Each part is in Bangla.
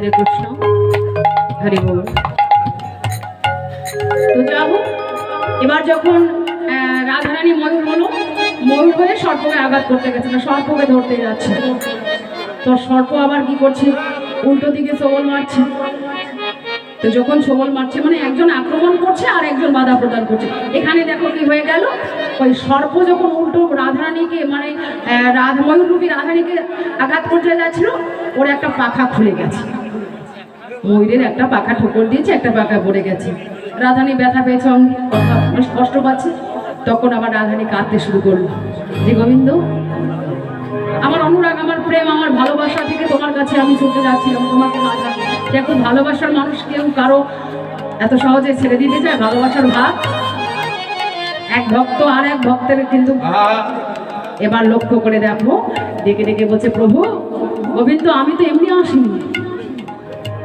হরে কৃষ্ণ, হরি বল। তো যাবো এবার যখন রাধারানী ময়ূর হলো, ময়ূর হয়ে সর্পকে আঘাত করতে গেছে, না সর্পকে ধরতে যাচ্ছে, তো সর্প আবার কি করছে, উল্টো দিকে সবল মারছে। তো যখন সবল মারছে মানে একজন আক্রমণ করছে আর একজন বাধা প্রদান করছে। এখানে দেখো কি হয়ে গেল, ওই সর্প যখন উল্টো রাধারানীকে মানে ময়ূররূপী রাধারানীকে আঘাত করতে যাচ্ছিল, ওর একটা পাখা খুলে গেছে, ময়ূরের একটা পাখা ঠোকর দিয়েছে, একটা পাখা পড়ে গেছে। রাধারানী ব্যথা পেয়েছে, কষ্ট পাচ্ছে। তখন আবার রাধারানী কাঁদতে শুরু করলো যে গোবিন্দ, আমার অনুরাগ, আমার প্রেম, আমার ভালোবাসা থেকে তোমার কাছে আমি ছুটে যাচ্ছিলাম, তোমাকে দেখো ভালোবাসার মানুষ কেউ কারো এত সহজে ছেড়ে দিতে চায়? ভালোবাসার ভাগ এক ভক্ত আর এক ভক্তের কিন্তু। এবার লক্ষ্য করে দেখো, ডেকে ডেকে বলছে, প্রভু গোবিন্দ আমি তো এমনি আসিনি।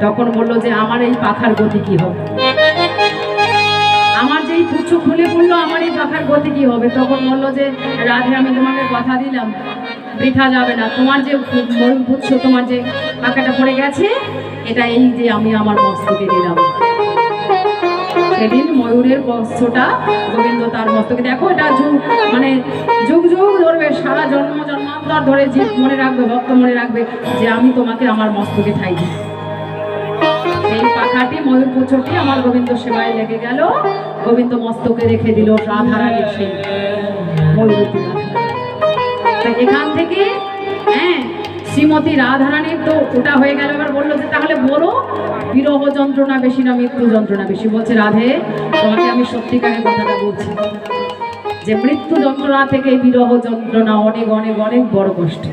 তখন বললো যে আমার এই পাখার গতি কি হবে, আমার যেই পুচ্ছ খুলে পড়লো, আমার এই পাখার গতি কি হবে? তখন বললো যে রাধে, আমি তোমাকে কথা দিলাম, বৃথা যাবে না, তোমার যে ময়ূর পুচ্ছ, তোমার যে পাখাটা পড়ে গেছে, এটা এই যে আমি আমার মস্তকে দিলাম। সেদিন ময়ূরের বস্ত্রটা গোবিন্দ তার মস্তকে, দেখো এটা মানে যুগ যুগ ধরবে, সারা জন্ম জন্মান্তর ধরে যে মনে রাখবে, ভক্ত মনে রাখবে যে আমি তোমাকে আমার মস্তকে ঠাই দিই। এই পাখাটি ময়ূর পুচ্ছটি আমার গোবিন্দ সেবায় লেগে গেল, গোবিন্দ মস্তকে রেখে দিল রাধারানীর সেই ময়ূর। এখান থেকে শ্রীমতী রাধারানীর তো ওটা হয়ে গেল। এবার বললো যে তাহলে বলো বিরহ যন্ত্রণা বেশি না মৃত্যু যন্ত্রণা বেশি? বলছে রাধে, তোমাকে আমি সত্যিকারের কথাটা বলছি যে মৃত্যু যন্ত্রণা থেকে বিরহ যন্ত্রণা অনেক অনেক অনেক বড় কষ্ট।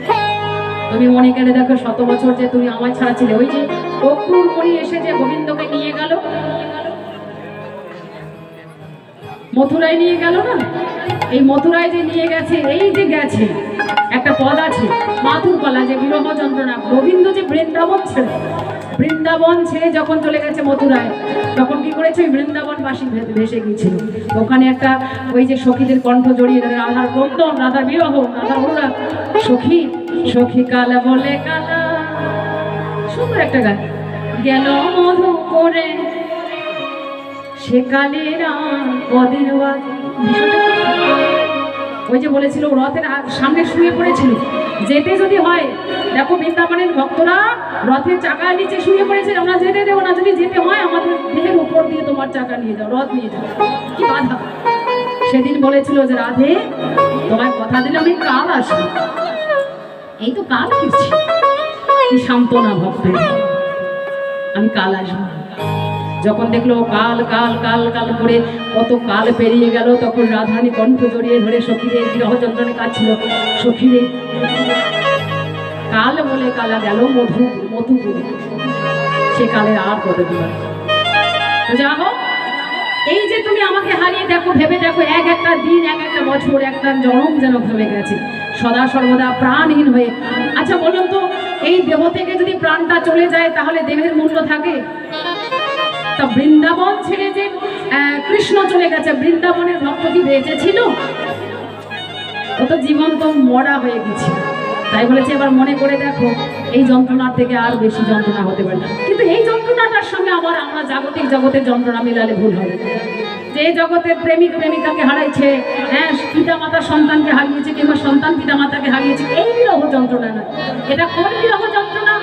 তুমি মনে করে দেখো, 100 বছর যে তুমি আমায় ছাড়া ছিলে, ওই যে অক্রুর মণি এসে যে গোবিন্দকে নিয়ে গেল, মথুরায় নিয়ে গেল না, এই মথুরায় যে নিয়ে গেছে, এই যে গেছে একটা পদ আছে মাথুর কলা, যে বিরহ যন্ত্রণা। গোবিন্দ যে বৃন্দাবন ছেড়ে যখন চলে গেছে মথুরায়, তখন কি করেছে, ওই বৃন্দাবনবাসী ভেসে গিয়েছিল। ওখানে একটা ওই যে সখীদের কণ্ঠ জড়িয়ে, রাধার ক্রন্দন, রাধার বিরহ, রাধার অনুরাগ, সখী সখী কালা বলে কালা, সুন্দর একটা গান, গেল মধু করে সে কালের পদের। ওই যে বলেছিল রথের সামনে শুয়ে পড়েছিল, যেতে যদি হয়, দেখো বৃন্দাবনের ভক্তরা রথের চাকার নিচে শুয়ে পড়েছে, আমরা যেতে দেবো না, যদি যেতে হয় আমাদের দেহের উপর দিয়ে তোমার চাকা নিয়ে যাও, রথ নিয়ে যাও, কি বাধা। সেদিন বলেছিল যে রাধে, তোমায় কথা দিলে আমি কাল আসবো, এই তো কাল ফিরছি, কি সান্ত্বনা ভক্তের, আমি কাল আসবো। যখন দেখলো কাল কাল কাল কাল করে কত কাল পেরিয়ে গেল, তখন রাধারানী কণ্ঠ জড়িয়ে ধরে সখীদের বিরহ যন্ত্রণে কাঁদছিল, সখীরে কাল বলে কালা গেল মধুপুরে, সে কালের আর কত দিন। যা হোক, এই যে তুমি আমাকে হারিয়ে দেখো, ভেবে দেখো, এক একটা দিন, এক একটা বছর, একটা জনম যেন ঘমে গেছে, সদা সর্বদা প্রাণহীন হয়ে। আচ্ছা বলুন তো, এই দেহ থেকে যদি প্রাণটা চলে যায়, তাহলে দেহের মূল্য থাকে? তা বৃন্দাবন ছেড়ে যে কৃষ্ণ চলে গেছে, বৃন্দাবনের ভক্ত কি বেঁচে ছিল? ও তো জীবন তো মরা হয়ে গেছে। তাই বলেছে এবার মনে করে দেখো, এই যন্ত্রণার থেকে আর বেশি যন্ত্রণা হতে পারে না। কিন্তু এই যন্ত্রণাটার সঙ্গে আবার আমরা জাগতিক জগতের যন্ত্রণা মিলালে ভুল হবে। যে জগতের প্রেমিক প্রেমিকাকে হারাইছে, পিতা মাতা সন্তানকে হারিয়েছে, কিংবা সন্তান পিতা মাতাকে হারিয়েছে, এই বিরহ যন্ত্রণা না। এটা কোন বিরহ যন্ত্রণা?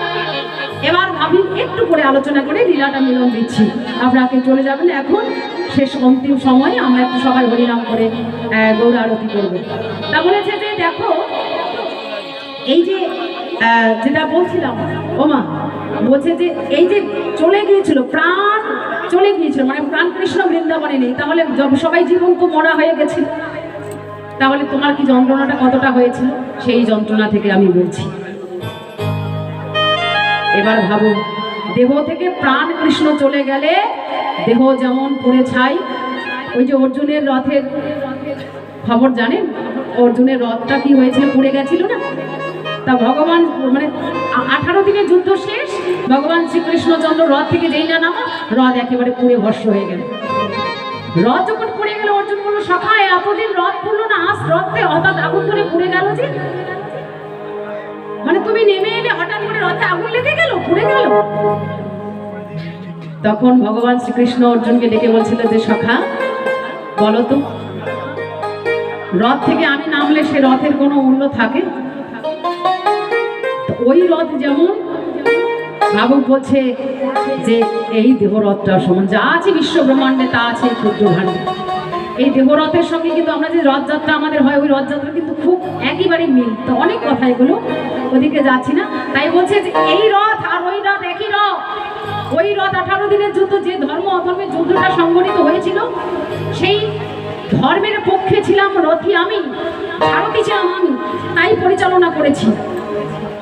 এবার ভাবি, একটু করে আলোচনা করে লীলাটা মিলন দিচ্ছি, আপনাকে চলে যাবেন। এখন শেষ অন্তিম সময় আমরা একটু সবাই হরিনাম করে গৌর আরতি করবো। তা বলেছে যে দেখো, এই যে যেটা বলছিলাম, ওমা বলছে যে এই যে চলে গিয়েছিল, প্রাণ চলে গিয়েছিল, মানে প্রাণ কৃষ্ণ বৃন্দাবনে নেই, তাহলে সবাই জীবন তো মরা হয়ে গেছিল, তাহলে তোমার কি যন্ত্রণাটা কতটা হয়েছিল, সেই যন্ত্রণা থেকে আমি বলছি। এবার ভাবো, দেহ থেকে প্রাণ কৃষ্ণ চলে গেলে দেহ যেমন পুড়ে ছাই। ওই যে অর্জুনের রথের খবর জানেন, অর্জুনের রথটা কি হয়েছিল, পুড়ে গেছিল না? তা ভগবান মানে 18 দিনের যুদ্ধ শেষ, ভগবান শ্রীকৃষ্ণচন্দ্র রথ থেকে যেই না নামা, রথ একেবারে পুড়ে ভস্ম হয়ে গেল। রথ যখন পুড়ে গেল, অর্জুন বলল, সখা এতদিন রথ পুড়লো না, আজ রথে হঠাৎ আগুন ধরে পুড়ে গেল যে? মানে তুমি নেমে এলে হঠাৎ করে রথে আগুন লেগে গেল, পুড়ে গেল। তখন ভগবান শ্রীকৃষ্ণ অর্জুনকে ডেকে বলছিল যে সখা বলো তো, রথ থেকে আমি নামলে সে রথের কোনো মূল্য থাকে? ওই রথ যেমন ভাবুক বলছে যে এই দেহরথটা সমান যা আছে বিশ্ব ব্রহ্মাণ্ডে তা আছে ক্ষুদ্র ভাণ্ডে। এই দেহরথের সঙ্গে কিন্তু আমরা যে রথযাত্রা আমাদের হয়, ওই রথযাত্রা কিন্তু খুব একেবারে মিল। তো অনেক কথা এগুলো, ওদিকে যাচ্ছি না। তাই বলছে যে এই রথ আর ওই রথ একই রথ। ওই রথ 18 দিনের যুদ্ধ, যে ধর্ম অধর্মের যুদ্ধটা সংঘটিত হয়েছিল, সেই ধর্মের পক্ষে ছিলাম রথী আমি, সারথী ছিলাম আমি, তাই পরিচালনা করেছি।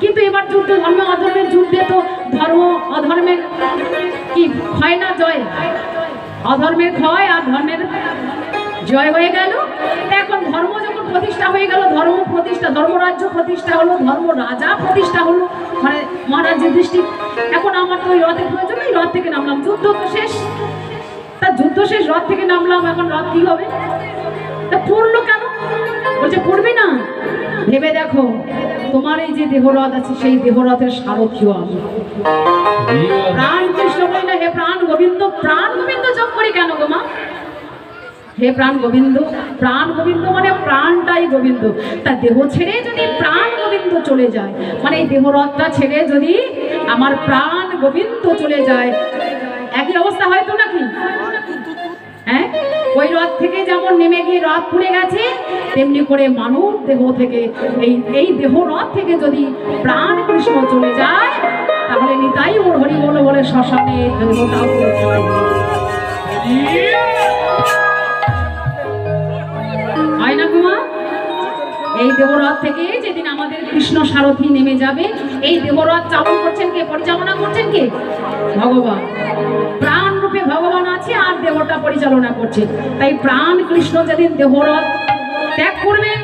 কিন্তু এবার যুদ্ধ, ধর্ম অধর্মের যুদ্ধে তো ধর্ম অধর্মের কি হয় না জয়, অধর্মের ক্ষয় আর ধর্মের জয় হয়ে গেল। এখন ধর্ম যখন প্রতিষ্ঠা হয়ে গেল, ধর্ম প্রতিষ্ঠা, ধর্মরাজ্য প্রতিষ্ঠা হলো, ধর্ম রাজা প্রতিষ্ঠা হলো, মানে মহারাজ যুধিষ্ঠির। এখন আমার তো ওই রথের প্রয়োজন নেই, রথ থেকে নামলাম, যুদ্ধ তো শেষ। তা যুদ্ধ শেষ, রথ থেকে নামলাম, এখন রথ কি হবে? তা পড়লো কেন? বলছে পড়বে না, ভেবে দেখো তোমার এই যে দেহরথ আছে, সেই দেহরথের সারথিও আমি। প্রাণ কৃষ্ণ বলি না, হে প্রাণ গোবিন্দ, প্রাণ গোবিন্দ জপ করি কেন গো মা? হে প্রাণ গোবিন্দ, প্রাণ গোবিন্দ মানে প্রাণটাই গোবিন্দ। তা দেহ ছেড়ে যদি প্রাণ গোবিন্দ চলে যায়, মানে এই দেহরথটা ছেড়ে যদি আমার প্রাণ গোবিন্দ চলে যায়, একই অবস্থা হয়তো নাকি? হ্যাঁ, ওই রথ থেকে যেমন নেমে গিয়ে রথ পুড়ে গেছে, তেমনি করে মানব দেহ থেকে এই দেহ রথ থেকে যদি প্রাণ কৃষ্ণ চলে যায়, তাহলে নিতাই ওর হরি বল বলে শ্মশানে দেহটাও হয় না কুমা? এই দেহরথ থেকে যেদিন আমাদের কৃষ্ণ সারথী নেমে যাবে, এই দেহরথ চালন করছেন কে, পরিচালনা করছেন কে? ভগবান। প্রাণ রূপে ভগবান আছে আর দেহটা পরিচালনা করছে। তাই প্রাণ কৃষ্ণ যেদিন দেহরথ ত্যাগ করবেন,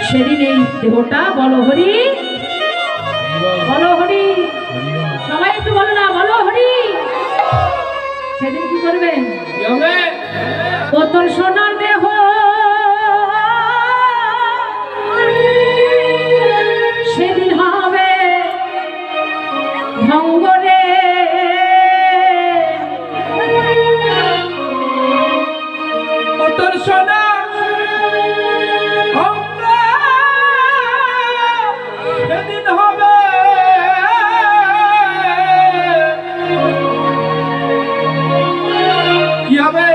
সেদিন এই দেহটা বলো হরি, বলো হরি, সবাই একটু বলো না, বলো হরি। সেদিন কি করবেন? ও তোর সোনার দেহ সেদিন হবে ভঙ্গরে, তোর সোনা সেদিন হবে কি হবে?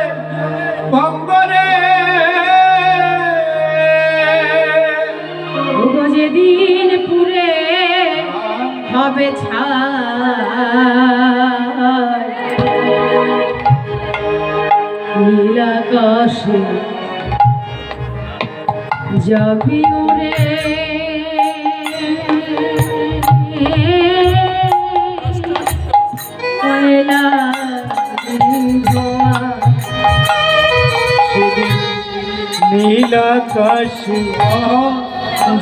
ভঙ্গরে। যেদিন পুরে হবে ছাই, নীল আকাশে যাবি উড়ে, কয়লা নীল আকাশে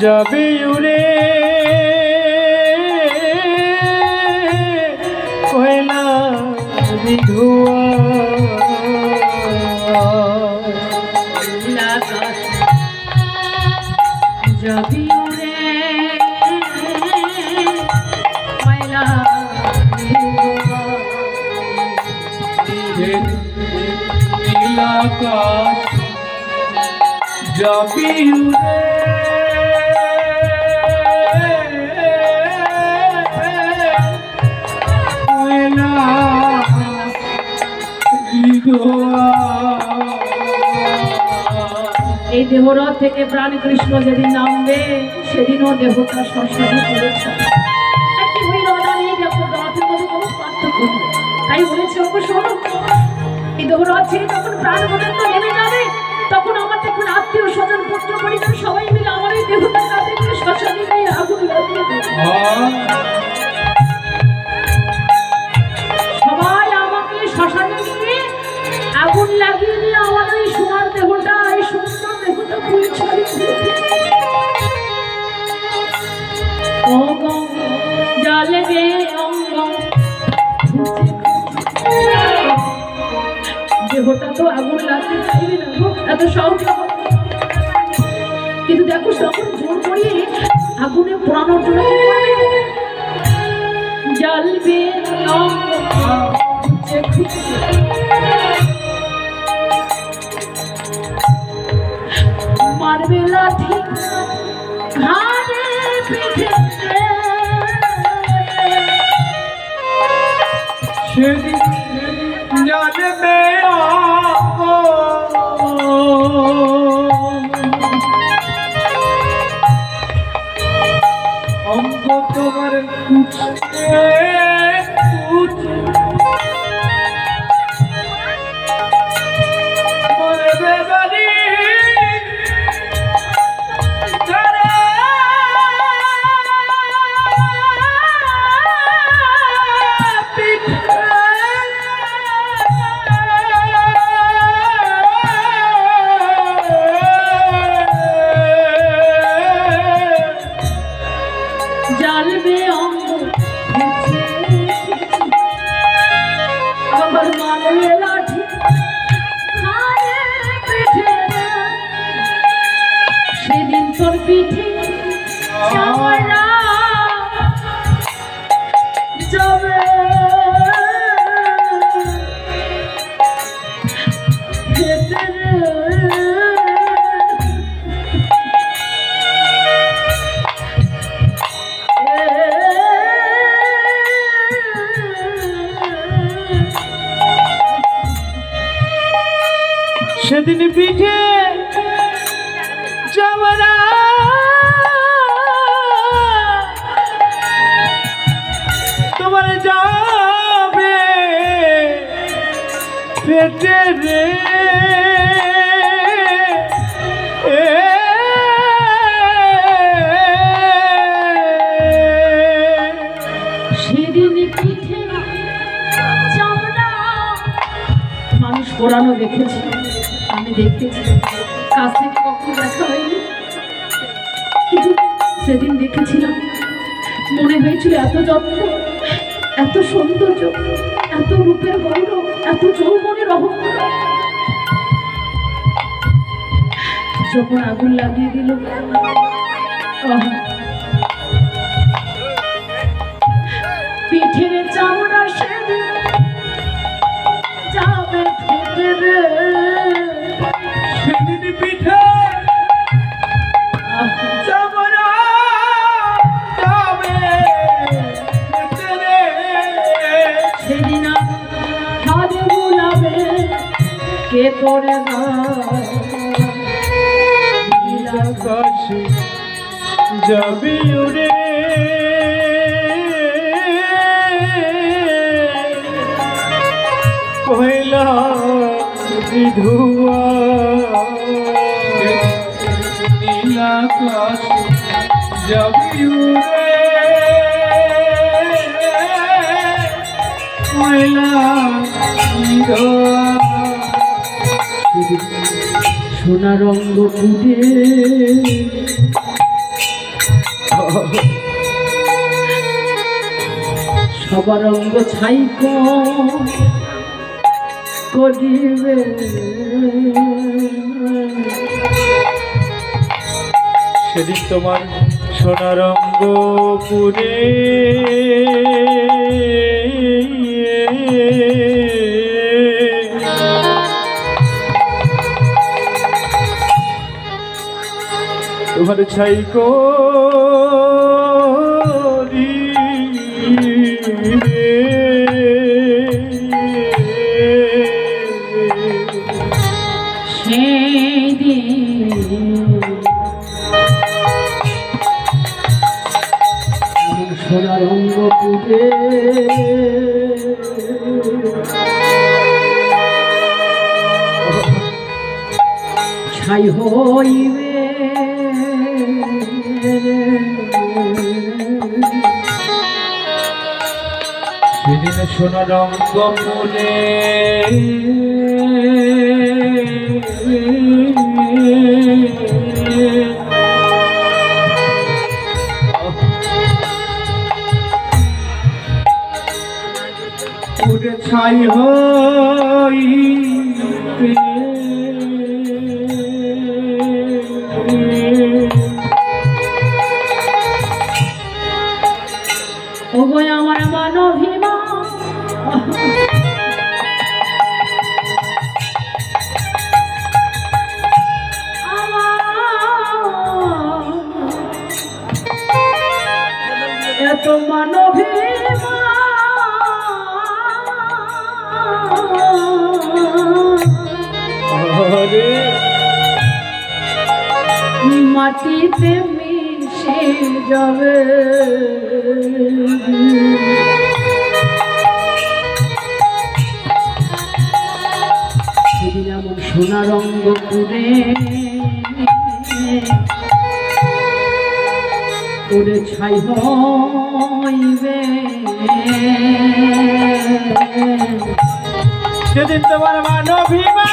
যাবে উড়ে, কয়লা ধোঁয়া। নীল আকাশে যাবি উড়ে, কয়লা নীল আকাশ যাবি উড়ে, এই দেহরথ থেকে প্রাণ কৃষ্ণ যেদিন নামবে, সেদিনও দেহটা শ্মশানে পড়েছে। ওই রথ আর এই রথের মধ্যে কোনো পার্থক্য নেই। তাই বলেছে, ওকে শোনো, এই দেহরথ ছেড়ে যখন প্রাণ গোবিন্দ নেমে যাবে, তখন আমার যখন আত্মীয় স্বজন পুত্র পরিবার সবাই মিলে আমার এই দেহটা তাদের শ্মশানে নিয়ে আগুন লাগিয়ে দেবে। সবাই আমাকে শ্মশানে নিয়ে আগুন লাগিয়ে দিয়ে আমার ওই সোনার দেহটা, এই সুন্দর দেহটা পুড়ে ছড়িয়ে দেবে। অঙ্গ জালে গে অঙ্গ, দেহটা তো আগুন লাগতে চাইবে না গো, এত সহজ। কিন্তু দেখো তখন জোর করিয়ে আগুনে পোড়ানোর জন্য কি করবে? জ্বালবে অঙ্গ সেদিন জানবে অঙ্গ তোমার কুচে কুচে মরবে বাড়ি জ্বালবে অঙ্গ আবার মারবে লাঠি খায় পিঠে সেদিন তোর পিঠে চামড়া যাবে ফেটে সেদিন পিঠে চামড়া তোমার যাবে পেটে রে সেদিন পিঠে চামড়া মানুষ পোড়ানো দেখেছি, আমি দেখেছি, কাছ থেকে কখনো দেখা হয়নি, কিন্তু সেদিন দেখেছিলাম মনে হয়েছিল এত যত্ন, এত সৌন্দর্য, এত রূপের গৌরব, এত যৌবনের অহংকার। যখন আগুন লাগিয়ে দিল পিঠের চামড়া সেদিন যাবে ফেটে রে সেদিন পিঠে চামড়া যাবে পেটে রে সেদিন হাত বুলাবে কে তোরে আকাশে যাবি উড়ে পয়লা বিধুয়া নীলাকাশ যাবি উড়ে পয়লা বিধুয়া সোনা রঙ্গ ফুটে সবার রঙ্গ ছাই করিবে সেদিন তোমার সোনা রঙ্গ পুরে তোমার ছাই করিবে সেদিন সোনা রঙ্গ ফুটে ছাই হইবে সেদিন সোনা রঙ্গ পুরে পুরে ছাই হইবে ওগো আমার মানভিমা এত মানভিমা মাটিতে মিশে যাবে। সেদিন এমন সোনা রঙ্গ করে ওরে ছাই হইবে। সেদিন তোমার মানবিমা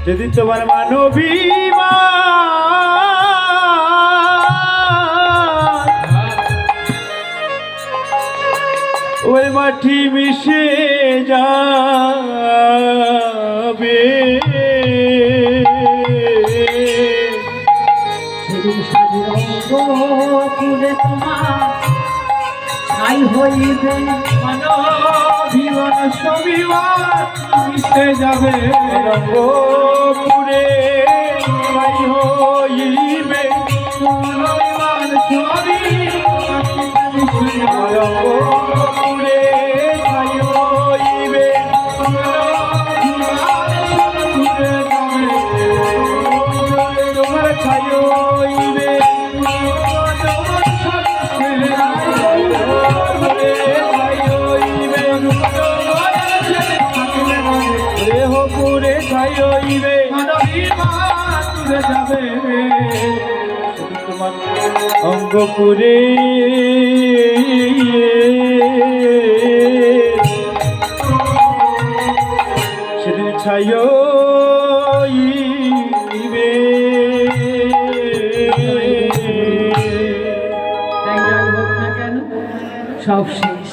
সেদিন তোমার মানবিমা ওই মাটি মিশে যাবে। সেদিন সাজের অঙ্গ তুলে তোমার ছাই হইবে। মানবিমান সবিমান মিশে যাবে রঙ্গপুরে ছাই হইবে। মানবিমান সবি রঙ্গপুরে ছাই হইবে। তোমার ছাই হইবে। দেহপুরে ছাই হইবে। তুলে যাবে তোমার অঙ্গপুরে সেদিন ছাই হইবে। তাই যাই হোক না কেন সব শেষ।